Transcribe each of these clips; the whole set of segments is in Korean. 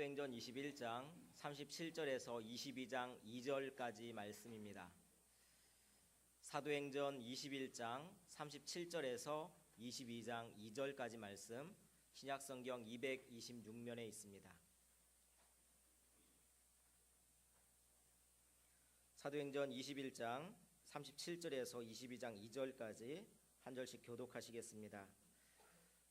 사도행전 21장 37절에서 22장 2절까지 말씀입니다. 사도행전 21장 37절에서 22장 2절까지 말씀, 신약성경 226면에 있습니다. 사도행전 21장 37절에서 22장 2절까지 한 절씩 교독하시겠습니다.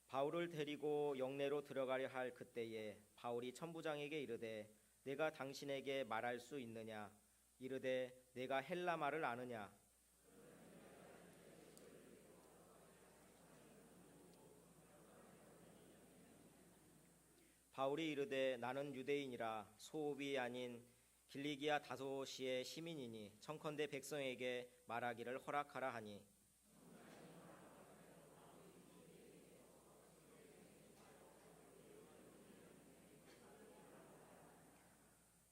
바울을 데리고 영내로 들어가려 할 그때에 바울이 천부장에게 이르되 내가 당신에게 말할 수 있느냐? 이르되 내가 헬라 말을 아느냐? 바울이 이르되 나는 유대인이라 소읍이 아닌 길리기아 다소시의 시민이니 청컨대 백성에게 말하기를 허락하라 하니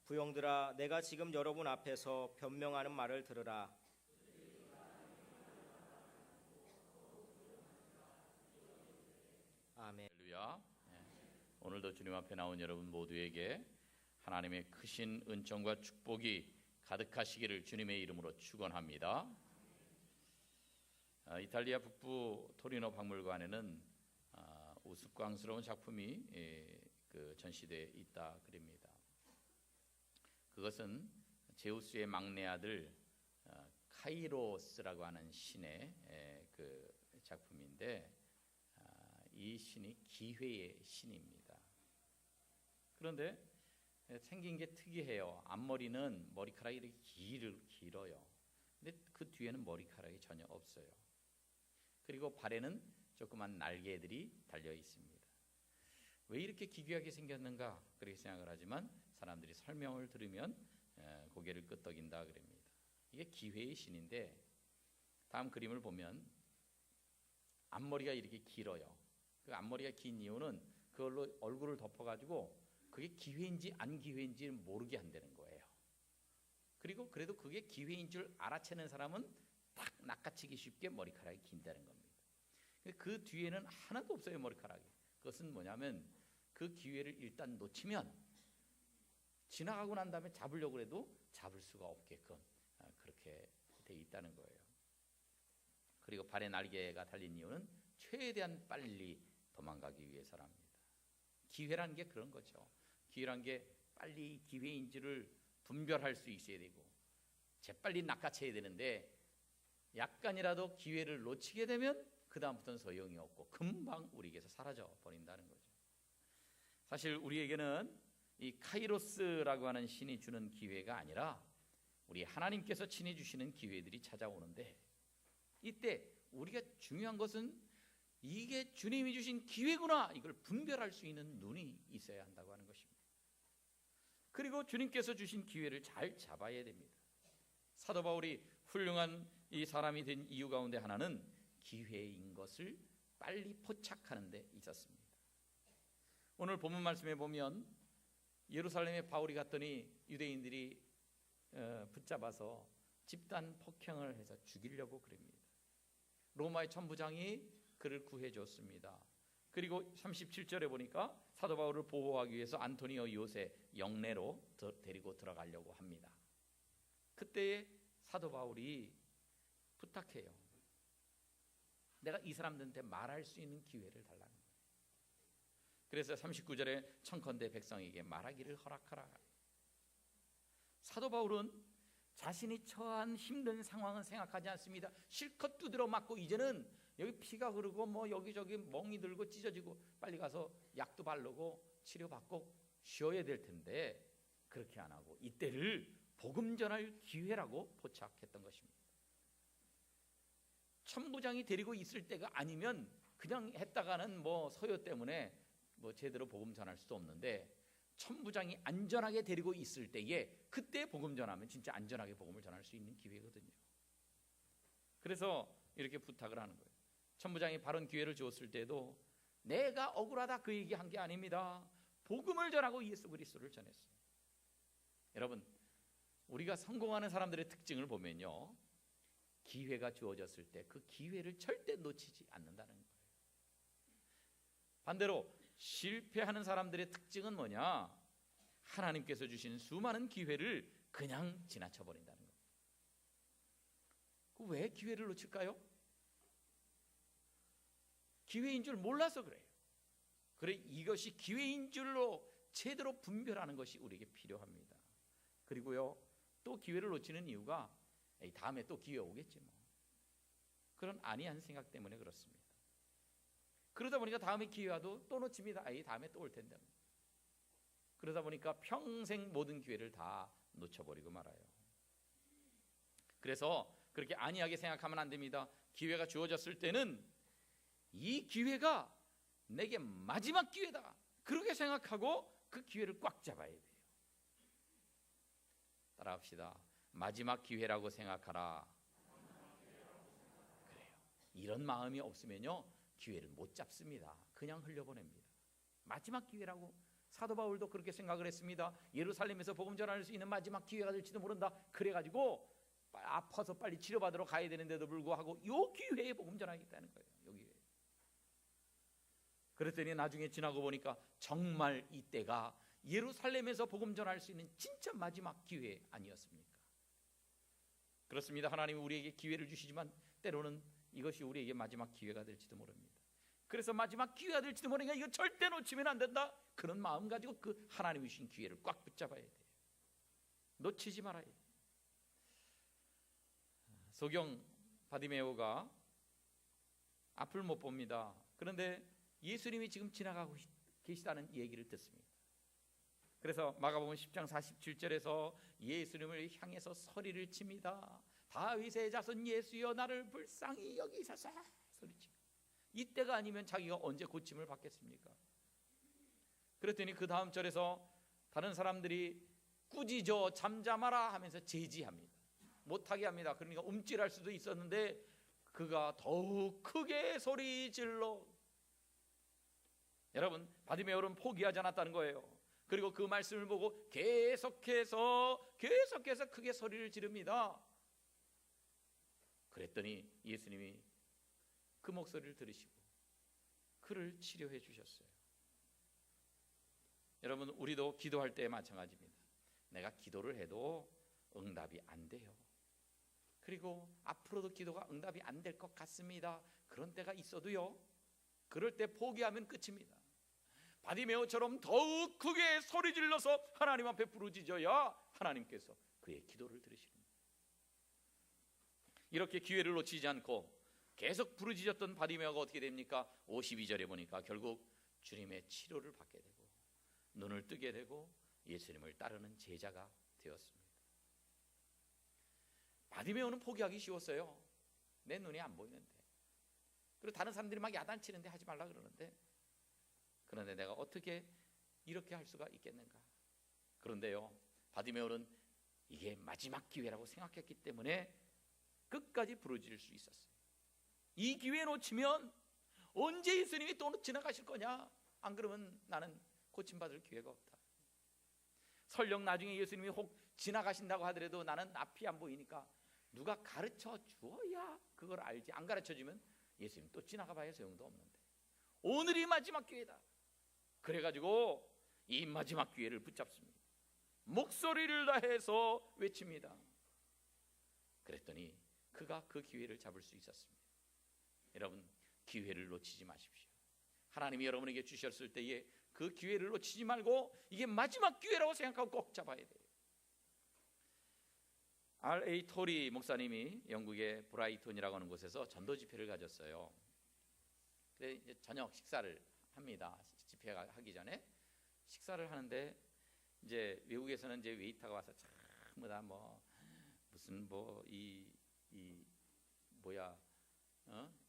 부형들아 내가 지금 여러분 앞에서 변명하는 말을 들으라. 아멘. 할렐루야. 오늘도 주님 앞에 나온 여러분 모두에게 하나님의 크신 은총과 축복이 가득하시기를 주님의 이름으로 축원합니다. 이탈리아 북부 토리노 박물관에는 우스꽝스러운 작품이 전시되어 있다 그럽니다. 그것은 제우스의 막내 아들 카이로스라고 하는 신의 그 작품인데 이 신이 기회의 신입니다. 그런데 생긴 게 특이해요. 앞머리는 머리카락이 이렇게 길어요. 근데 그 뒤에는 머리카락이 전혀 없어요. 그리고 발에는 조그만 날개들이 달려 있습니다. 왜 이렇게 기괴하게 생겼는가 그렇게 생각을 하지만 사람들이 설명을 들으면 고개를 끄덕인다 그럽니다. 이게 기회의 신인데 다음 그림을 보면 앞머리가 이렇게 길어요. 그 앞머리가 긴 이유는 그걸로 얼굴을 덮어가지고 그게 기회인지 안 기회인지는 모르게 한다는 거예요. 그리고 그래도 그게 기회인 줄 알아채는 사람은 딱 낚아채기 쉽게 머리카락이 긴다는 겁니다. 그 뒤에는 하나도 없어요. 머리카락이. 그것은 뭐냐면 그 기회를 일단 놓치면 지나가고 난 다음에 잡으려고 해도 잡을 수가 없게끔 그렇게 돼 있다는 거예요. 그리고 발에 날개가 달린 이유는 최대한 빨리 도망가기 위해서랍니다. 기회란 게 그런 거죠. 기회란 게 빨리 기회인지를 분별할 수 있어야 되고 재빨리 낚아채야 되는데 약간이라도 기회를 놓치게 되면 그 다음부터는 소용이 없고 금방 우리에게서 사라져 버린다는 거죠. 사실 우리에게는 이 카이로스라고 하는 신이 주는 기회가 아니라 우리 하나님께서 친히 주시는 기회들이 찾아오는데 이때 우리가 중요한 것은 이게 주님이 주신 기회구나 이걸 분별할 수 있는 눈이 있어야 한다고 하는 것입니다. 그리고 주님께서 주신 기회를 잘 잡아야 됩니다. 사도 바울이 훌륭한 이 사람이 된 이유 가운데 하나는 기회인 것을 빨리 포착하는 데 있었습니다. 오늘 본문 말씀에 보면 예루살렘에 바울이 갔더니 유대인들이 붙잡아서 집단 폭행을 해서 죽이려고 그럽니다. 로마의 천부장이 그를 구해줬습니다. 그리고 37절에 보니까 사도 바울을 보호하기 위해서 안토니오 요새 영내로 데리고 들어가려고 합니다. 그때에 사도 바울이 부탁해요. 내가 이 사람들한테 말할 수 있는 기회를 달라는 거예요. 그래서 39절에 청컨대 백성에게 말하기를 허락하라. 사도 바울은 자신이 처한 힘든 상황은 생각하지 않습니다. 실컷 두드려 맞고 이제는 여기 피가 흐르고 뭐 여기저기 멍이 들고 찢어지고 빨리 가서 약도 바르고 치료받고 쉬어야 될 텐데 그렇게 안 하고 이때를 복음 전할 기회라고 포착했던 것입니다. 천부장이 데리고 있을 때가 아니면 그냥 했다가는 뭐 서요 때문에 뭐 제대로 복음 전할 수도 없는데 천부장이 안전하게 데리고 있을 때에 그때 복음 전하면 진짜 안전하게 복음을 전할 수 있는 기회거든요. 그래서 이렇게 부탁을 하는 거예요. 천부장이 바른 기회를 주었을 때도 내가 억울하다 그 얘기한 게 아닙니다. 복음을 전하고 예수 그리스도를 전했어요. 여러분 우리가 성공하는 사람들의 특징을 보면요 기회가 주어졌을 때 그 기회를 절대 놓치지 않는다는 거예요. 반대로 실패하는 사람들의 특징은 뭐냐? 하나님께서 주신 수많은 기회를 그냥 지나쳐 버린다는 겁니다. 왜 기회를 놓칠까요? 기회인 줄 몰라서 그래요. 그래, 이것이 기회인 줄로 제대로 분별하는 것이 우리에게 필요합니다. 그리고요, 또 기회를 놓치는 이유가 다음에 또 기회 오겠지 뭐, 그런 안이한 생각 때문에 그렇습니다. 그러다 보니까 다음에 기회 와도 또 놓칩니다. 다음에 또 올 텐데. 그러다 보니까 평생 모든 기회를 다 놓쳐버리고 말아요. 그래서 그렇게 안이하게 생각하면 안 됩니다. 기회가 주어졌을 때는 이 기회가 내게 마지막 기회다, 그렇게 생각하고 그 기회를 꽉 잡아야 돼요. 따라합시다. 마지막 기회라고 생각하라. 그래요. 이런 마음이 없으면요, 기회를 못 잡습니다. 그냥 흘려보냅니다. 마지막 기회라고. 사도 바울도 그렇게 생각을 했습니다. 예루살렘에서 복음 전할 수 있는 마지막 기회가 될지도 모른다. 그래가지고 아파서 빨리 치료받으러 가야 되는데도 불구하고 요 기회에 복음 전하겠다는 거예요. 여기. 그랬더니 나중에 지나고 보니까 정말 이때가 예루살렘에서 복음 전할 수 있는 진짜 마지막 기회 아니었습니까? 그렇습니다. 하나님이 우리에게 기회를 주시지만 때로는 이것이 우리에게 마지막 기회가 될지도 모릅니다. 그래서 마지막 기회가 될지도 모르니까 이거 절대 놓치면 안 된다, 그런 마음 가지고 그 하나님이 주신 기회를 꽉 붙잡아야 돼요. 놓치지 말아야 돼요. 소경 바디메오가 앞을 못 봅니다. 그런데 예수님이 지금 지나가고 계시다는 얘기를 듣습니다. 그래서 마가복음 10장 47절에서 예수님을 향해서 소리를 칩니다. 다윗의 자손 예수여 나를 불쌍히 여기소서 소리칩니다. 이때가 아니면 자기가 언제 고침을 받겠습니까? 그랬더니 그 다음 절에서 다른 사람들이 꾸짖어 잠잠하라 하면서 제지합니다. 못하게 합니다. 그러니까 움찔할 수도 있었는데 그가 더욱 크게 소리질러. 여러분, 바디메오는 포기하지 않았다는 거예요. 그리고 그 말씀을 보고 계속해서 크게 소리를 지릅니다. 그랬더니 예수님이 그 목소리를 들으시고 그를 치료해 주셨어요. 여러분, 우리도 기도할 때 마찬가지입니다. 내가 기도를 해도 응답이 안 돼요. 그리고 앞으로도 기도가 응답이 안 될 것 같습니다. 그런 때가 있어도요, 그럴 때 포기하면 끝입니다. 바디메오처럼 더욱 크게 소리 질러서 하나님 앞에 부르짖어야 하나님께서 그의 기도를 들으십니다. 이렇게 기회를 놓치지 않고 계속 부르짖었던 바디메오가 어떻게 됩니까? 52절에 보니까 결국 주님의 치료를 받게 되고 눈을 뜨게 되고 예수님을 따르는 제자가 되었습니다. 바디메오는 포기하기 쉬웠어요. 내 눈이 안 보이는데, 그리고 다른 사람들이 막 야단치는데 하지 말라 그러는데, 그런데 내가 어떻게 이렇게 할 수가 있겠는가? 그런데요, 바디메오는 이게 마지막 기회라고 생각했기 때문에 끝까지 부르짖을 수 있었어요. 이 기회 놓치면 언제 예수님이 또 지나가실 거냐? 안 그러면 나는 고침받을 기회가 없다. 설령 나중에 예수님이 혹 지나가신다고 하더라도 나는 앞이 안 보이니까 누가 가르쳐 주어야 그걸 알지. 안 가르쳐 주면 예수님 또 지나가 봐야 소용도 없는데 오늘이 마지막 기회다. 그래가지고 이 마지막 기회를 붙잡습니다. 목소리를 다해서 외칩니다. 그랬더니 그가 그 기회를 잡을 수 있었습니다. 여러분, 기회를 놓치지 마십시오. 하나님이 여러분에게 주셨을 때에 그 기회를 놓치지 말고 이게 마지막 기회라고 생각하고 꼭 잡아야 돼요. R.A. 토리 목사님이 영국의 브라이턴이라고 하는 곳에서 전도 집회를 가졌어요. 그래서 이제 저녁 식사를 합니다. 집회가 하기 전에 식사를 하는데 이제 외국에서는 이제 웨이터가 와서 전부 다 뭐 무슨 뭐 이 뭐야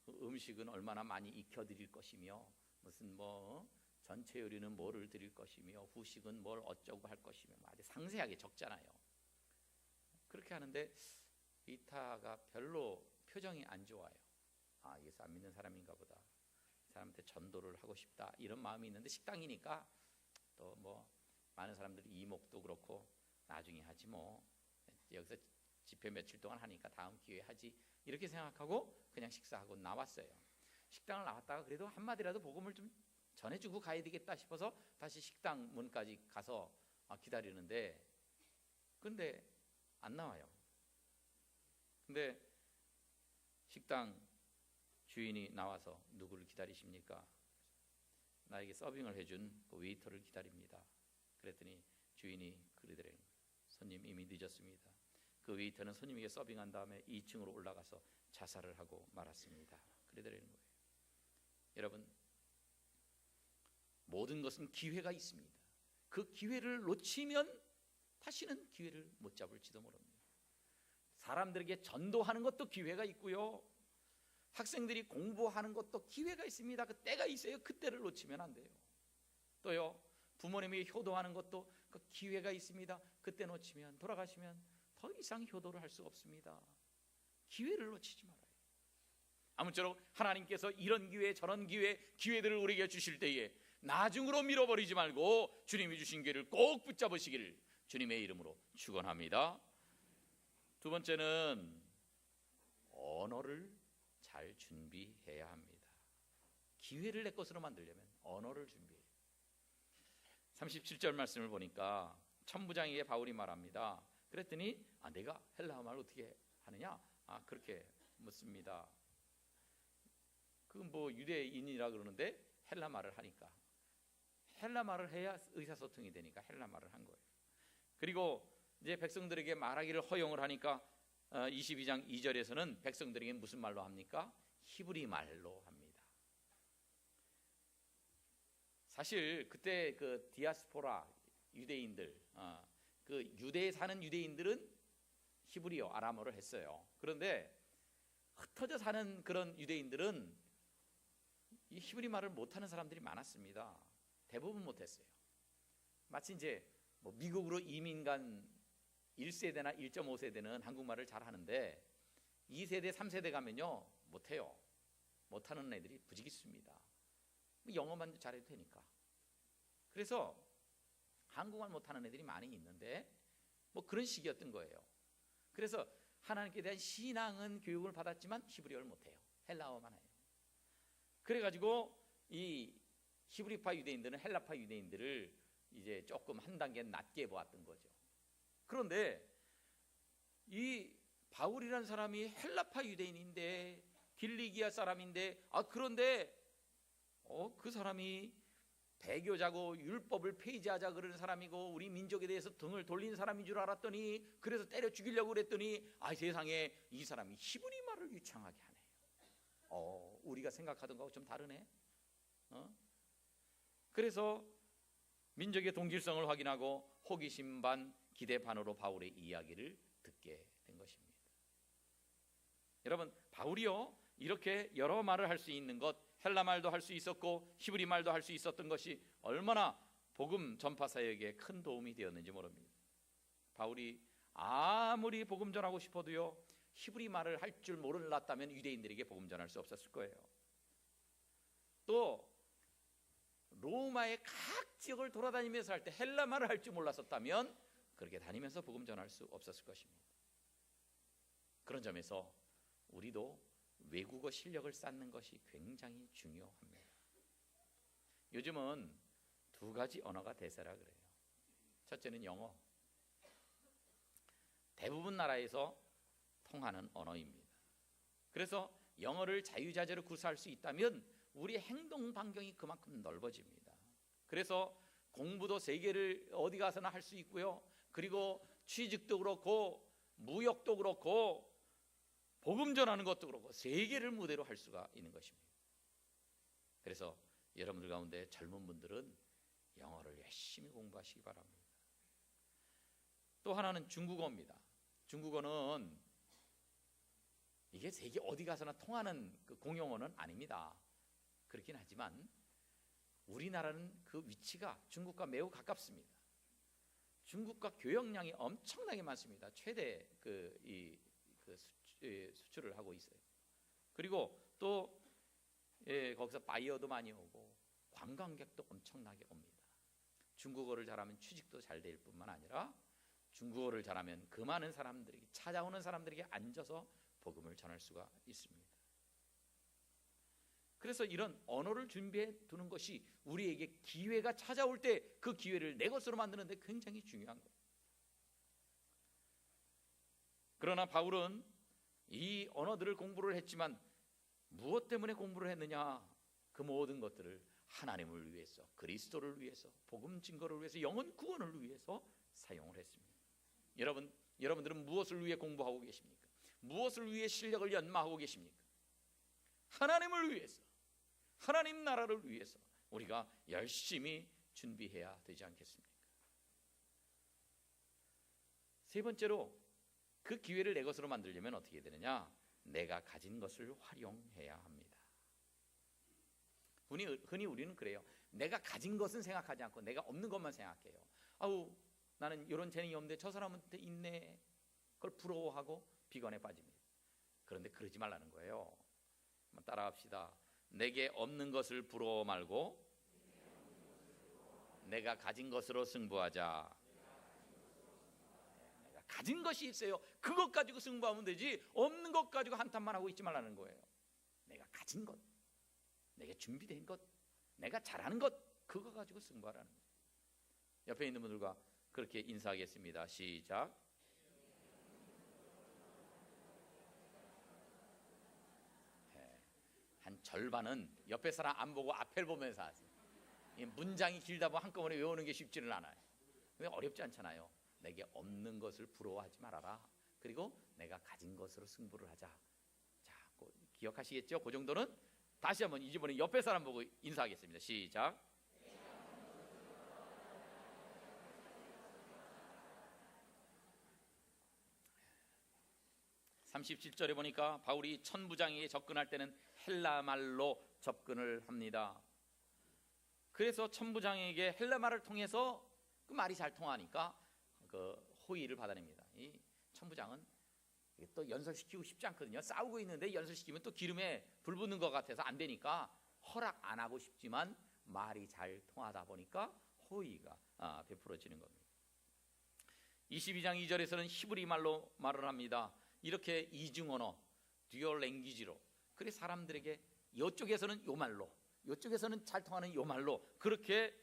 음식은 얼마나 많이 익혀드릴 것이며 무슨 뭐 전체 요리는 뭐를 드릴 것이며 후식은 뭘 어쩌고 할 것이며 아주 상세하게 적잖아요. 그렇게 하는데 웨이터가 별로 표정이 안 좋아요. 아, 예수 안 믿는 사람인가 보다. 사람한테 전도를 하고 싶다 이런 마음이 있는데 식당이니까 또 뭐 많은 사람들이 이목도 그렇고 나중에 하지 뭐 여기서 집회 며칠 동안 하니까 다음 기회에 하지 이렇게 생각하고 그냥 식사하고 나왔어요. 식당을 나왔다가 그래도 한마디라도 복음을 좀 전해주고 가야 되겠다 싶어서 다시 식당 문까지 가서 기다리는데 근데 안 나와요. 근데 식당 주인이 나와서 누구를 기다리십니까? 나에게 서빙을 해준 그 웨이터를 기다립니다. 그랬더니 주인이 그러더래요. 손님 이미 늦었습니다. 그 웨이터는 손님에게 서빙한 다음에 2층으로 올라가서 자살을 하고 말았습니다. 그러더라는 거예요. 여러분, 모든 것은 기회가 있습니다. 그 기회를 놓치면 다시는 기회를 못 잡을지도 모릅니다. 사람들에게 전도하는 것도 기회가 있고요, 학생들이 공부하는 것도 기회가 있습니다. 그 때가 있어요. 그때를 놓치면 안 돼요. 또요, 부모님에게 효도하는 것도 그 기회가 있습니다. 그때 놓치면, 돌아가시면 더 이상 효도를 할 수 없습니다. 기회를 놓치지 말아요. 아무쪼록 하나님께서 이런 기회 저런 기회들을 우리에게 주실 때에 나중으로 밀어버리지 말고 주님이 주신 기회를 꼭 붙잡으시기를 주님의 이름으로 축원합니다. 두 번째는 언어를 잘 준비해야 합니다. 기회를 내 것으로 만들려면 언어를 준비해요. 37절 말씀을 보니까 천부장에게 바울이 말합니다. 그랬더니 내가 헬라어 말 어떻게 하느냐? 그렇게 묻습니다. 그 뭐 유대인이라 그러는데 헬라 말을 하니까, 헬라 말을 해야 의사소통이 되니까 헬라 말을 한 거예요. 그리고 이제 백성들에게 말하기를 허용을 하니까 22장 2절에서는 백성들에게 무슨 말로 합니까? 히브리 말로 합니다. 사실 그때 그 디아스포라 유대인들, 그 유대에 사는 유대인들은 히브리어 아람어를 했어요. 그런데 흩어져 사는 그런 유대인들은 이 히브리 말을 못하는 사람들이 많았습니다. 대부분 못했어요. 마치 이제 뭐 미국으로 이민 간 1세대나 1.5세대는 한국말을 잘 하는데 2세대, 3세대 가면요 못해요. 못하는 애들이 부지기수입니다. 영어만 잘해도 되니까. 그래서 한국말 못하는 애들이 많이 있는데 뭐 그런 식이었던 거예요. 그래서 하나님께 대한 신앙은 교육을 받았지만 히브리어를 못해요. 헬라어만 해요. 그래가지고 이 히브리파 유대인들은 헬라파 유대인들을 이제 조금 한 단계 낮게 보았던 거죠. 그런데 이 바울이라는 사람이 헬라파 유대인인데 길리기아 사람인데 그런데 그 사람이 배교자고 율법을 폐지하자 그러는 사람이고 우리 민족에 대해서 등을 돌린 사람인 줄 알았더니, 그래서 때려 죽이려고 그랬더니 세상에 이 사람이 히브리 말을 유창하게 하네요. 우리가 생각하던 거하고 좀 다르네. 그래서 민족의 동질성을 확인하고 호기심 반 기대 반으로 바울의 이야기를 듣게 된 것입니다. 여러분, 바울이요 이렇게 여러 말을 할 수 있는 것, 헬라 말도 할 수 있었고 히브리 말도 할 수 있었던 것이 얼마나 복음 전파 사역에 큰 도움이 되었는지 모릅니다. 바울이 아무리 복음 전하고 싶어도요 히브리 말을 할 줄 몰랐다면 유대인들에게 복음 전할 수 없었을 거예요. 또 로마의 각 지역을 돌아다니면서 할 때 헬라 말을 할 줄 몰랐었다면 그렇게 다니면서 복음 전할 수 없었을 것입니다. 그런 점에서 우리도 외국어 실력을 쌓는 것이 굉장히 중요합니다. 요즘은 두 가지 언어가 대세라 그래요. 첫째는 영어. 대부분 나라에서 통하는 언어입니다. 그래서 영어를 자유자재로 구사할 수 있다면 우리의 행동 반경이 그만큼 넓어집니다. 그래서 공부도 세계를 어디 가서나 할 수 있고요. 그리고 취직도 그렇고 무역도 그렇고 복음 전하는 것도 그렇고 세계를 무대로 할 수가 있는 것입니다. 그래서 여러분들 가운데 젊은 분들은 영어를 열심히 공부하시기 바랍니다. 또 하나는 중국어입니다. 중국어는 이게 세계 어디 가서나 통하는 그 공용어는 아닙니다. 그렇긴 하지만 우리나라는 그 위치가 중국과 매우 가깝습니다. 중국과 교역량이 엄청나게 많습니다. 최대 수출을 하고 있어요. 그리고 또 거기서 바이어도 많이 오고 관광객도 엄청나게 옵니다. 중국어를 잘하면 취직도 잘 될 뿐만 아니라 중국어를 잘하면 그 많은 사람들에게, 찾아오는 사람들에게 앉아서 복음을 전할 수가 있습니다. 그래서 이런 언어를 준비해 두는 것이 우리에게 기회가 찾아올 때 그 기회를 내 것으로 만드는 데 굉장히 중요한 거예요. 그러나 바울은 이 언어들을 공부를 했지만 무엇 때문에 공부를 했느냐? 그 모든 것들을 하나님을 위해서, 그리스도를 위해서, 복음 증거를 위해서, 영혼 구원을 위해서 사용을 했습니다. 여러분들은 무엇을 위해 공부하고 계십니까? 무엇을 위해 실력을 연마하고 계십니까? 하나님을 위해서, 하나님 나라를 위해서 우리가 열심히 준비해야 되지 않겠습니까? 세 번째로 그 기회를 내 것으로 만들려면 어떻게 되느냐? 내가 가진 것을 활용해야 합니다. 흔히 우리는 그래요. 내가 가진 것은 생각하지 않고 내가 없는 것만 생각해요. 아우, 나는 이런 재능이 없는데 저 사람한테 있네. 그걸 부러워하고 비관에 빠집니다. 그런데 그러지 말라는 거예요. 한번 따라합시다. 내게 없는 것을 부러워 말고 내가 가진 것으로 승부하자. 내가 가진 것이 있어요. 그것 가지고 승부하면 되지 없는 것 가지고 한탄만 하고 있지 말라는 거예요. 내가 가진 것, 내게 준비된 것, 내가 잘하는 것, 그거 가지고 승부하라는 거예요. 옆에 있는 분들과 그렇게 인사하겠습니다. 시작. 한 절반은 옆에 사람 안 보고 앞을 보면서 하세요. 이 문장이 길다 보면 한꺼번에 외우는 게 쉽지는 않아요. 근데 어렵지 않잖아요. 내게 없는 것을 부러워하지 말아라. 그리고 내가 가진 것으로 승부를 하자. 자, 기억하시겠죠? 그 정도는 다시 한번 이번에 옆에 사람 보고 인사하겠습니다. 시작. 37절에 보니까 바울이 천부장에게 접근할 때는 헬라 말로 접근을 합니다. 그래서 천부장에게 헬라 말을 통해서 그 말이 잘 통하니까 그 호의를 받아냅니다. 이 천부장은 또 연설시키고 싶지 않거든요. 싸우고 있는데 연설시키면 또 기름에 불 붙는 것 같아서 안 되니까 허락 안 하고 싶지만 말이 잘 통하다 보니까 호의가 베풀어지는 겁니다. 22장 2절에서는 히브리 말로 말을 합니다. 이렇게 이중 언어, 듀얼 랭귀지로, 그래 사람들에게 이쪽에서는 요 말로, 이쪽에서는 잘 통하는 요 말로 그렇게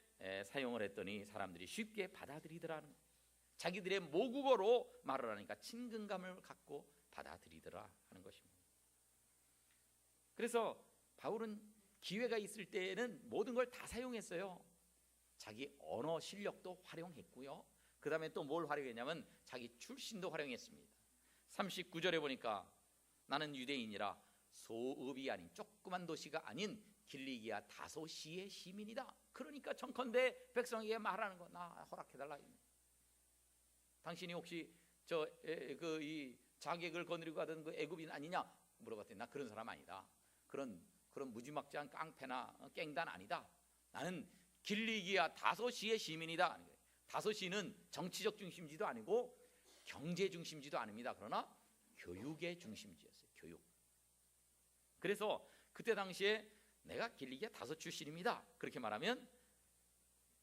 사용을 했더니 사람들이 쉽게 받아들이더라는 거예요. 자기들의 모국어로 말을 하니까 친근감을 갖고 받아들이더라 하는 것입니다. 그래서 바울은 기회가 있을 때에는 모든 걸 다 사용했어요. 자기 언어 실력도 활용했고요. 그 다음에 또 뭘 활용했냐면 자기 출신도 활용했습니다. 39절에 보니까 나는 유대인이라 소읍이 아닌 조그만 도시가 아닌 길리기아 다소시의 시민이다. 그러니까 청컨대 백성에게 말하는 거 나 허락해달라. 당신이 혹시 이 자객을 거느리고 가던 그 애굽인 아니냐 물어봤더니 나 그런 사람 아니다. 그런 무지막지한 깡패나 깽단 아니다. 나는 길리기아 다소시의 시민이다. 다소시는 정치적 중심지도 아니고 경제 중심지도 아닙니다. 그러나 교육의 중심지였어요. 교육. 그래서 그때 당시에 내가 길리기아 다소 출신입니다. 그렇게 말하면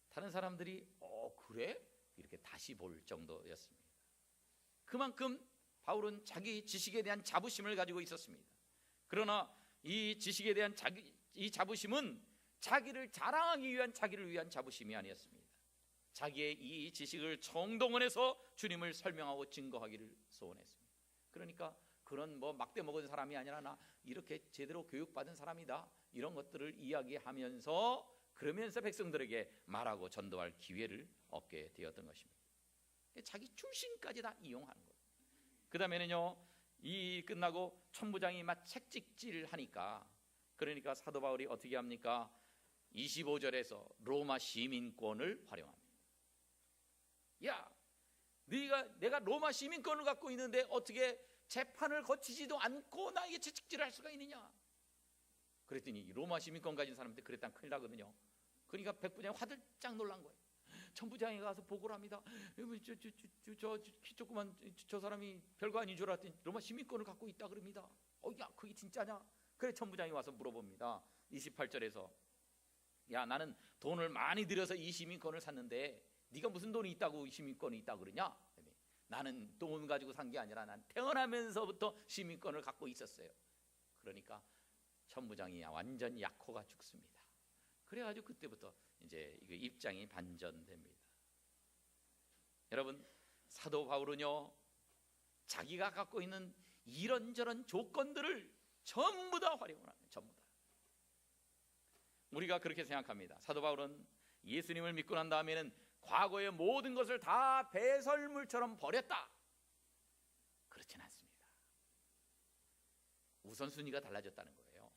다른 사람들이 그래? 이렇게 다시 볼 정도였습니다. 그만큼 바울은 자기 지식에 대한 자부심을 가지고 있었습니다. 그러나 이 지식에 대한 이 자부심은 자기를 자랑하기 위한 자기를 위한 자부심이 아니었습니다. 자기의 이 지식을 총동원해서 주님을 설명하고 증거하기를 소원했습니다. 그러니까 그런 막대 먹은 사람이 아니라 나 이렇게 제대로 교육받은 사람이다. 이런 것들을 이야기하면서 그러면서 백성들에게 말하고 전도할 기회를 얻게 되었던 것입니다. 자기 출신까지 다 이용하는 거예요. 그 다음에는요, 이 끝나고 천부장이 막 책찍질 하니까 그러니까 사도 바울이 어떻게 합니까? 25절에서 로마 시민권을 활용합니다. 야, 내가 로마 시민권을 갖고 있는데 어떻게 재판을 거치지도 않고 나에게 채찍질을 할 수가 있느냐? 그랬더니 로마 시민권 가진 사람한테 그랬다면 큰일 나거든요. 그러니까 백부장이 화들짝 놀란 거예요. 천부장이 가서 보고를 합니다. 키 조그만 저 사람이 별거 아닌 줄 알았더니 로마 시민권을 갖고 있다 그럽니다. 야, 그게 진짜냐? 그래 천부장이 와서 물어봅니다. 28절에서 야, 나는 돈을 많이 들여서 이 시민권을 샀는데 네가 무슨 돈이 있다고 이 시민권이 있다고 그러냐? 나는 돈 가지고 산 게 아니라 난 태어나면서부터 시민권을 갖고 있었어요. 그러니까 천부장이 완전 약호가 죽습니다. 그래가지고 그때부터 이제 이거 입장이 반전됩니다. 여러분, 사도 바울은요, 자기가 갖고 있는 이런저런 조건들을 전부 다 활용을 합니다. 전부 다. 우리가 그렇게 생각합니다. 사도 바울은 예수님을 믿고 난 다음에는 과거의 모든 것을 다 배설물처럼 버렸다. 그렇진 않습니다. 우선순위가 달라졌다는 거예요.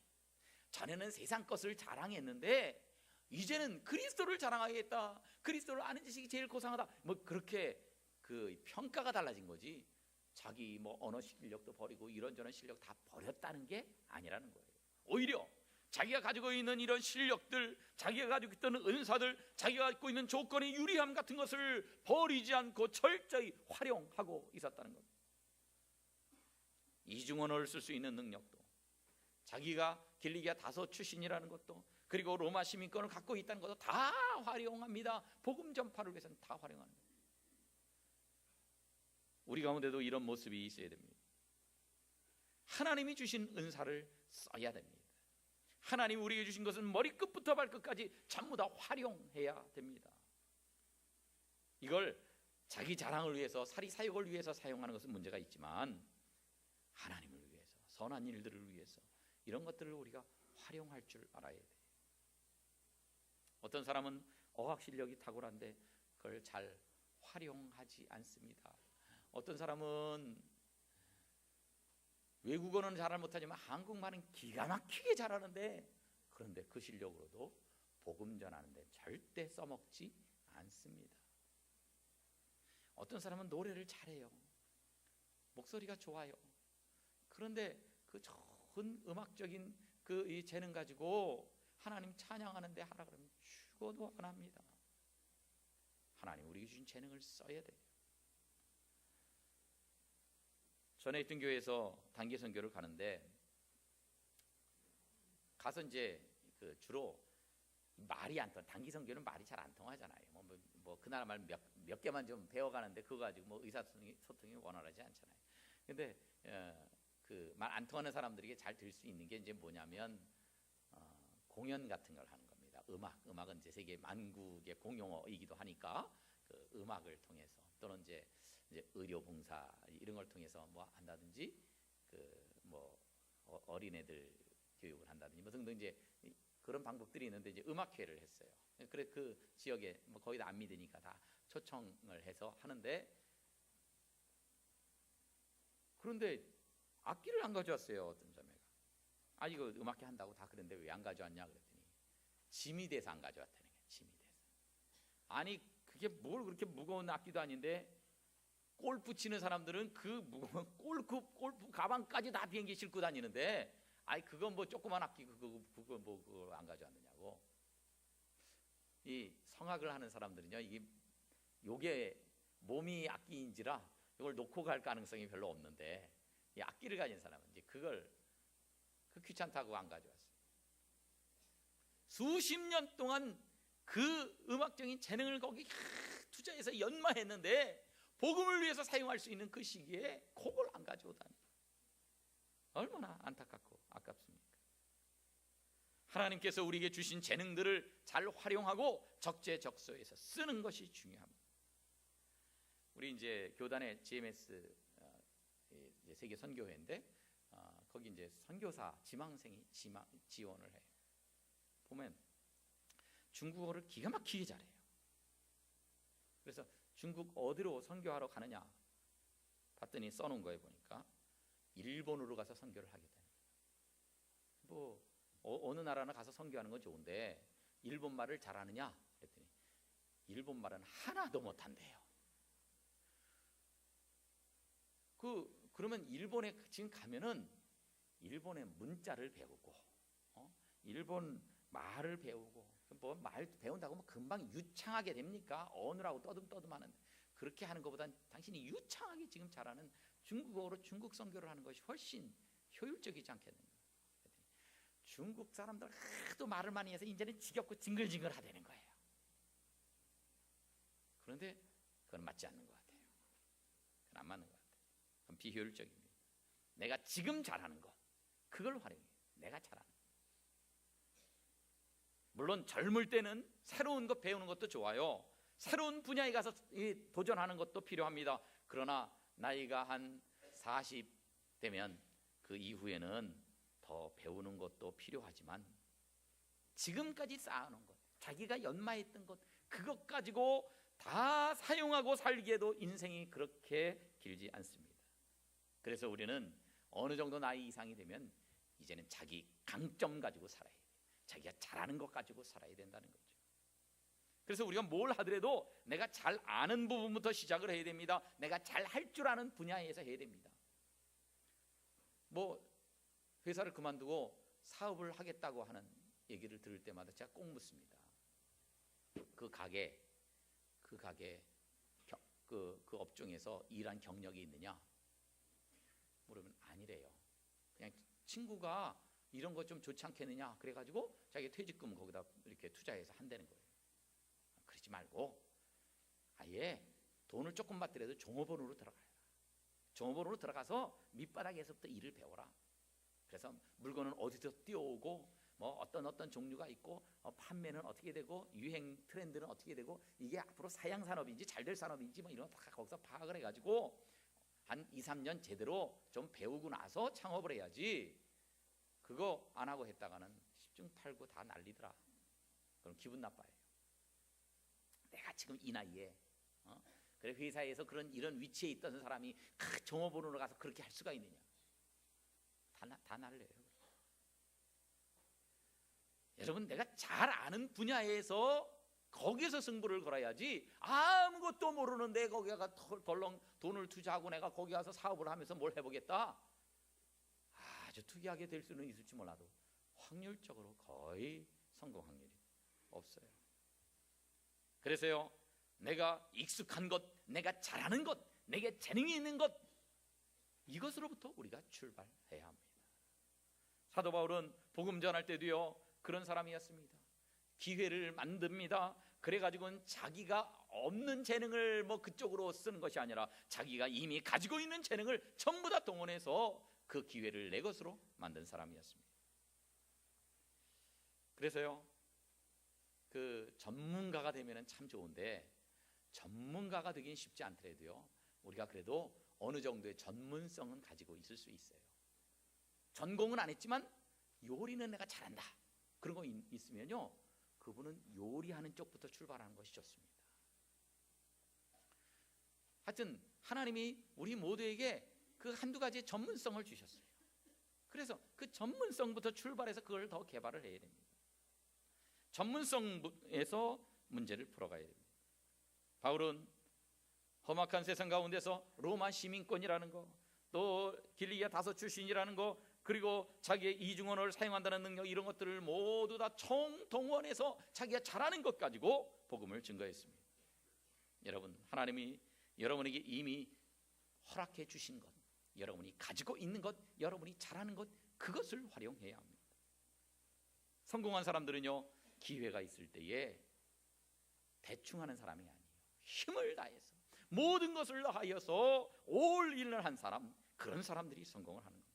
전에는 세상 것을 자랑했는데 이제는 그리스도를 자랑하겠다. 그리스도를 아는 지식이 제일 고상하다. 뭐 그렇게 그 평가가 달라진 거지. 자기 뭐 언어 실력도 버리고 이런저런 실력 다 버렸다는 게 아니라는 거예요. 오히려 자기가 가지고 있는 이런 실력들, 자기가 가지고 있던 은사들, 자기가 갖고 있는 조건의 유리함 같은 것을 버리지 않고 철저히 활용하고 있었다는 겁니다. 이중언어를 쓸 수 있는 능력도, 자기가 길리기아 다소 출신이라는 것도, 그리고 로마 시민권을 갖고 있다는 것도 다 활용합니다. 복음 전파를 위해서는 다 활용하는 거예요. 우리 가운데도 이런 모습이 있어야 됩니다. 하나님이 주신 은사를 써야 됩니다. 하나님이 우리에게 주신 것은 머리끝부터 발끝까지 전부 다 활용해야 됩니다. 이걸 자기 자랑을 위해서, 사리사욕을 위해서 사용하는 것은 문제가 있지만 하나님을 위해서, 선한 일들을 위해서 이런 것들을 우리가 활용할 줄 알아야 돼요. 어떤 사람은 어학 실력이 탁월한데 그걸 잘 활용하지 않습니다. 어떤 사람은 외국어는 잘 못하지만 한국말은 기가 막히게 잘하는데, 그런데 그 실력으로도 복음 전하는데 절대 써먹지 않습니다. 어떤 사람은 노래를 잘해요. 목소리가 좋아요. 그런데 그 좋은 음악적인 그 이 재능 가지고 하나님 찬양하는데 하라 그러면 죽어도 안 합니다. 하나님 우리에게 주신 재능을 써야 돼요. 전에 있던 교회에서 단기 선교를 가는데 가서 이제 그 주로 말이 안 통해. 단기 선교는 말이 잘 안 통하잖아요. 그 나라 말 몇 개만 좀 배워가는데 그거 가지고 뭐 의사소통이 원활하지 않잖아요. 근데 그 말 안 통하는 사람들에게 잘 들을 수 있는 게 이제 뭐냐면 공연 같은 걸 하는 겁니다. 음악은 이제 세계 만국의 공용어이기도 하니까 그 음악을 통해서, 또는 이제 의료봉사 이런 걸 통해서 뭐 한다든지, 그 뭐 어린애들 교육을 한다든지 뭐 등등 이제 그런 방법들이 있는데 이제 음악회를 했어요. 그래 그 지역에 뭐 거의 다 안 믿으니까 다 초청을 해서 하는데, 그런데 악기를 안 가져왔어요. 어떤 자매가 이거 음악회 한다고 다 그랬는데 왜 안 가져왔냐 그랬더니 짐이 돼서 안 가져왔다는 거예요. 짐이 돼서. 아니 그게 뭘 그렇게 무거운 악기도 아닌데, 골프 치는 사람들은 그 무거운 골프 가방까지 다 비행기 싣고 다니는데, 그건 뭐 조그만 악기 그거 안 가져왔느냐고. 이 성악을 하는 사람들은요, 요게 몸이 악기인지라 이걸 놓고 갈 가능성이 별로 없는데, 이 악기를 가진 사람은 이제 그걸 귀찮다고 안 가져왔어요. 수십 년 동안 그 음악적인 재능을 거기 투자해서 연마했는데 복음을 위해서 사용할 수 있는 그 시기에 그걸 안 가져오다니 얼마나 안타깝고 아깝습니까? 하나님께서 우리에게 주신 재능들을 잘 활용하고 적재적소에서 쓰는 것이 중요합니다. 우리 이제 교단의 GMS 이제 세계 선교회인데 거기 이제 선교사 지망생이 지원을 해요. 보면 중국어를 기가 막히게 잘해요. 그래서 중국 어디로 선교하러 가느냐 봤더니 써놓은 거에 보니까 일본으로 가서 선교를 하게 되는 거예요. 뭐 어느 나라나 가서 선교하는 건 좋은데 일본 말을 잘하느냐 그랬더니 일본 말은 하나도 못한대요. 그러면 일본에 지금 가면은 일본의 문자를 배우고 일본 말을 배우고, 뭐 말 배운다고 뭐 금방 유창하게 됩니까? 어느라고 떠듬떠듬하는, 그렇게 하는 것보단 당신이 유창하게 지금 잘하는 중국어로 중국 선교를 하는 것이 훨씬 효율적이지 않겠는가. 중국 사람들 하도 말을 많이 해서 이제는 지겹고 징글징글 하다는 거예요. 그런데 그건 맞지 않는 것 같아요. 그건 안 맞는 것 같아요. 그건 비효율적입니다. 내가 지금 잘하는 것, 그걸 활용해요. 내가 잘하는 것. 물론 젊을 때는 새로운 것 배우는 것도 좋아요. 새로운 분야에 가서 도전하는 것도 필요합니다. 그러나 나이가 한 40 되면 그 이후에는 더 배우는 것도 필요하지만 지금까지 쌓아놓은 것, 자기가 연마했던 것, 그것 가지고 다 사용하고 살기에도 인생이 그렇게 길지 않습니다. 그래서 우리는 어느 정도 나이 이상이 되면 이제는 자기 강점 가지고 살아야 돼요. 자기가 잘하는 것 가지고 살아야 된다는 거죠. 그래서 우리가 뭘 하더라도 내가 잘 아는 부분부터 시작을 해야 됩니다. 내가 잘 할 줄 아는 분야에서 해야 됩니다. 뭐 회사를 그만두고 사업을 하겠다고 하는 얘기를 들을 때마다 제가 꼭 묻습니다. 그 업종에서 일한 경력이 있느냐? 물으면 아니래요. 그냥 친구가 이런 거 좀 좋지 않겠느냐? 그래가지고 자기 퇴직금 거기다 이렇게 투자해서 한다는 거예요. 그러지 말고 아예 돈을 조금 받더라도 종업원으로 들어가라. 종업원으로 들어가서 밑바닥에서부터 일을 배워라. 그래서 물건은 어디서 뛰어오고 뭐 어떤 종류가 있고 판매는 어떻게 되고 유행 트렌드는 어떻게 되고 이게 앞으로 사양 산업인지 잘 될 산업인지 뭐 이런 거 다 거기서 파악을 해가지고 한 2, 3년 제대로 좀 배우고 나서 창업을 해야지. 그거 안 하고 했다가는 10중 8구 다 날리더라. 그럼 기분 나빠요. 내가 지금 이 나이에 그래 회사에서 이런 위치에 있던 사람이 종업원으로 가서 그렇게 할 수가 있느냐? 다 날려요. 여러분, 내가 잘 아는 분야에서 거기서 승부를 걸어야지 아무것도 모르는데 거기가 덜렁 돈을 투자하고 내가 거기 가서 사업을 하면서 뭘 해보겠다. 아주 특이하게 될 수는 있을지 몰라도 확률적으로 거의 성공 확률이 없어요. 그래서요, 내가 익숙한 것, 내가 잘하는 것, 내게 재능이 있는 것, 이것으로부터 우리가 출발해야 합니다. 사도 바울은 복음 전할 때도요 그런 사람이었습니다. 기회를 만듭니다. 그래가지고는 자기가 없는 재능을 뭐 그쪽으로 쓰는 것이 아니라 자기가 이미 가지고 있는 재능을 전부 다 동원해서 그 기회를 내 것으로 만든 사람이었습니다. 그래서요, 그 전문가가 되면 참 좋은데 전문가가 되긴 쉽지 않더라도요 우리가 그래도 어느 정도의 전문성은 가지고 있을 수 있어요. 전공은 안 했지만 요리는 내가 잘한다. 그런 거 있으면요 그분은 요리하는 쪽부터 출발하는 것이 좋습니다. 하여튼 하나님이 우리 모두에게 그 한두 가지의 전문성을 주셨어요. 그래서 그 전문성부터 출발해서 그걸 더 개발을 해야 됩니다. 전문성에서 문제를 풀어가야 됩니다. 바울은 험악한 세상 가운데서 로마 시민권이라는 거, 또 길리기아 다섯 출신이라는 거, 그리고 자기의 이중언어를 사용한다는 능력, 이런 것들을 모두 다 총동원해서 자기가 잘하는 것 가지고 복음을 증거했습니다. 여러분, 하나님이 여러분에게 이미 허락해 주신 것, 여러분이 가지고 있는 것, 여러분이 잘하는 것, 그것을 활용해야 합니다. 성공한 사람들은요 기회가 있을 때에 대충 하는 사람이 아니에요. 힘을 다해서 모든 것을 다하여서 올인을 한 사람, 그런 사람들이 성공을 하는 겁니다.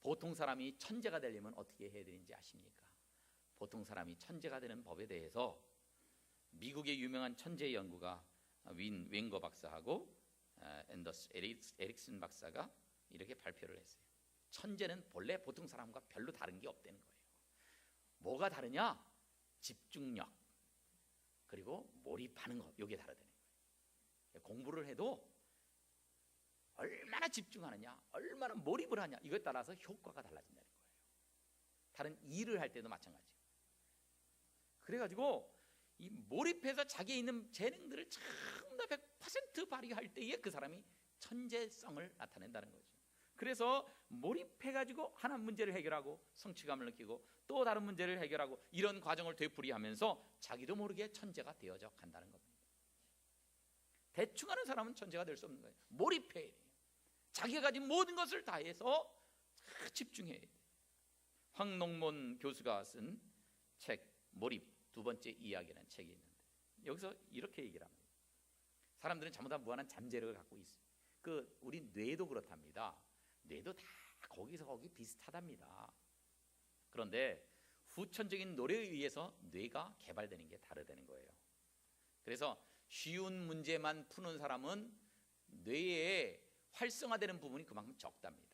보통 사람이 천재가 되려면 어떻게 해야 되는지 아십니까? 보통 사람이 천재가 되는 법에 대해서 미국의 유명한 천재 연구가 윙거 박사하고 앤더스 에릭슨 박사가 이렇게 발표를 했어요. 천재는 본래 보통 사람과 별로 다른 게 없다는 거예요. 뭐가 다르냐? 집중력 그리고 몰입하는 것, 이게 다르다는 거예요. 공부를 해도 얼마나 집중하느냐, 얼마나 몰입을 하냐, 이거에 따라서 효과가 달라진다는 거예요. 다른 일을 할 때도 마찬가지예요. 그래가지고 이 몰입해서 자기에 있는 재능들을 전부 다 100% 발휘할 때에 그 사람이 천재성을 나타낸다는 거죠. 그래서 몰입해가지고 하나 문제를 해결하고 성취감을 느끼고 또 다른 문제를 해결하고 이런 과정을 되풀이하면서 자기도 모르게 천재가 되어져 간다는 겁니다. 대충 하는 사람은 천재가 될 수 없는 거예요. 몰입해야 돼요. 자기가 가진 모든 것을 다해서 집중해야 돼요. 황농몬 교수가 쓴 책 몰입 두 번째 이야기라는 책이 있는데 여기서 이렇게 얘기를 합니다. 사람들은 전부 다 무한한 잠재력을 갖고 있어요. 우리 뇌도 그렇답니다. 뇌도 다 거기서 거기 비슷하답니다. 그런데 후천적인 노력에 의해서 뇌가 개발되는 게 다르다는 거예요. 그래서 쉬운 문제만 푸는 사람은 뇌에 활성화되는 부분이 그만큼 적답니다.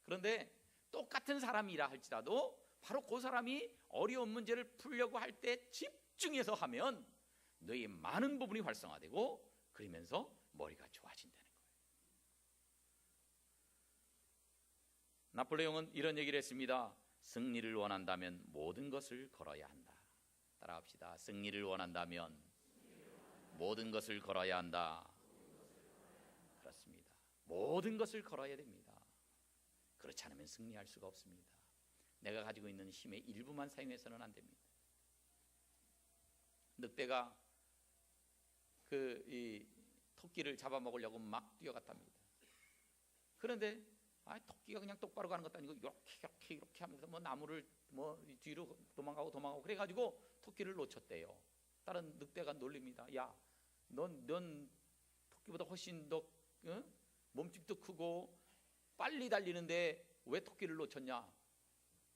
그런데 똑같은 사람이라 할지라도 바로 그 사람이 어려운 문제를 풀려고 할 때 집중해서 하면 뇌의 많은 부분이 활성화되고 그러면서 머리가 좋아진다는 거예요. 나폴레옹은 이런 얘기를 했습니다. 승리를 원한다면 모든 것을 걸어야 한다. 따라합시다. 승리를 원한다면 모든 것을 걸어야 한다. 그렇습니다. 모든 것을 걸어야 됩니다. 그렇지 않으면 승리할 수가 없습니다. 내가 가지고 있는 힘의 일부만 사용해서는 안 됩니다. 늑대가 이 토끼를 잡아먹으려고 막 뛰어갔답니다. 그런데 토끼가 그냥 똑바로 가는 것도 아니고 이렇게 하면서 나무를 뒤로 도망가고 그래가지고 토끼를 놓쳤대요. 다른 늑대가 놀립니다. 야, 넌 토끼보다 훨씬 더 몸집도 크고 빨리 달리는데 왜 토끼를 놓쳤냐?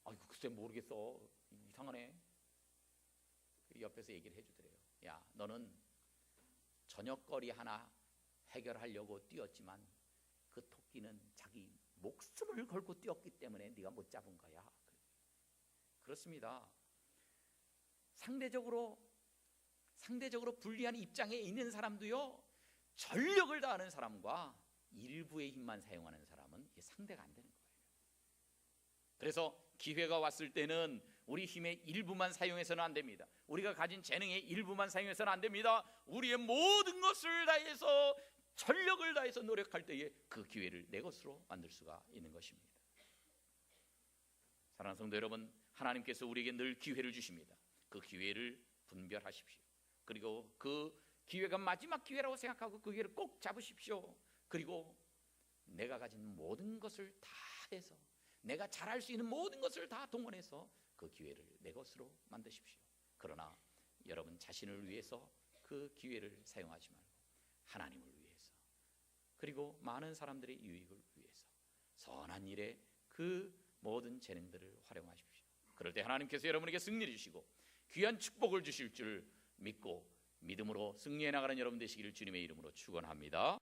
아이고 글쎄 모르겠어. 이상하네. 옆에서 얘기를 해주더래요. 야, 너는 저녁거리 하나 해결하려고 뛰었지만 그 토끼는 자기 목숨을 걸고 뛰었기 때문에 네가 못 잡은 거야. 그렇습니다. 상대적으로 불리한 입장에 있는 사람도요, 전력을 다하는 사람과 일부의 힘만 사용하는 사람은 이게 상대가 안 되는 거예요. 그래서 기회가 왔을 때는 우리 힘의 일부만 사용해서는 안 됩니다. 우리가 가진 재능의 일부만 사용해서는 안 됩니다. 우리의 모든 것을 다해서 전력을 다해서 노력할 때에 그 기회를 내 것으로 만들 수가 있는 것입니다. 사랑하는 성도 여러분, 하나님께서 우리에게 늘 기회를 주십니다. 그 기회를 분별하십시오. 그리고 그 기회가 마지막 기회라고 생각하고 그 기회를 꼭 잡으십시오. 그리고 내가 가진 모든 것을 다 해서 내가 잘할 수 있는 모든 것을 다 동원해서 그 기회를 내 것으로 만드십시오. 그러나 여러분 자신을 위해서 그 기회를 사용하지 말고 하나님을 위해서, 그리고 많은 사람들의 유익을 위해서 선한 일에 그 모든 재능들을 활용하십시오. 그럴 때 하나님께서 여러분에게 승리를 주시고 귀한 축복을 주실 줄 믿고 믿음으로 승리해 나가는 여러분 되시기를 주님의 이름으로 축원합니다.